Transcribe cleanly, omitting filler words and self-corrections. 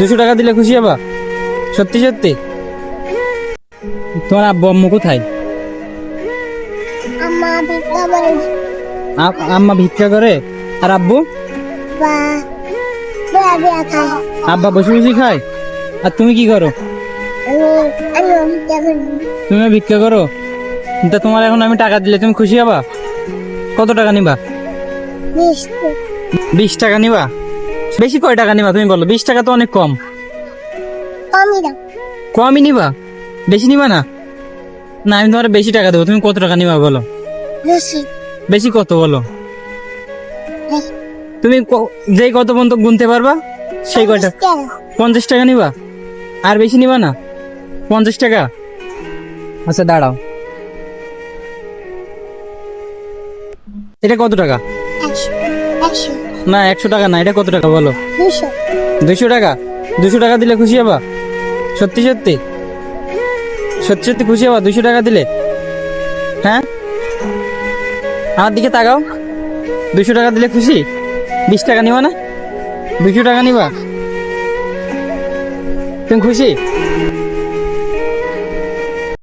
200 টাকা দিলে খুশি হবা? সত্যি সত্যি? তোমার আব্বু আম্মু কোথায়? আম্মা ভিক্ষা করে, আম্মা ভিক্ষা করে। আর আব্বু? বা বয়া বয়া খায়। আব্বা বসে বসে খায়। আর তুমি কি করো? আমিও ভিক্ষা করি। তুমিও ভিক্ষা করো? তা তোমার এখন আমি টাকা দিলে তুমি খুশি হবা? কত টাকা নিবা? 20 20 টাকা নিবা? বেশি কয় টাকা নিবা তুমি বলো? 20 টাকা তো অনেক কম। কমই দাও। কমই নিবা? বেশি নিবা না? না আমি তোমার বেশি টাকা দেবো, তুমি কত টাকা নিবা বলো? বেশি বেশি কত বলো? বেশি। তুমি যেই কত পর্যন্ত গুনতে পারবা সেই কয়টা। 50 টাকা। 50 টাকা নিবা? আর বেশি নিবা না? 50 টাকা? আচ্ছা দাঁড়াও, এটা কত টাকা? 100 100 না 100 টাকা না, এটা কত টাকা বলো? 200 200 টাকা? 200 টাকা দিলে খুশি হবা? সত্যি সত্যি? সত্যি সত্যি খুশি হবা 200 টাকা দিলে? হ্যাঁ, আমার দিকে তাকাও। 200 টাকা দিলে খুশি? 20 টাকা নিবা না? 200 টাকা নিবা? তুমি খুশি?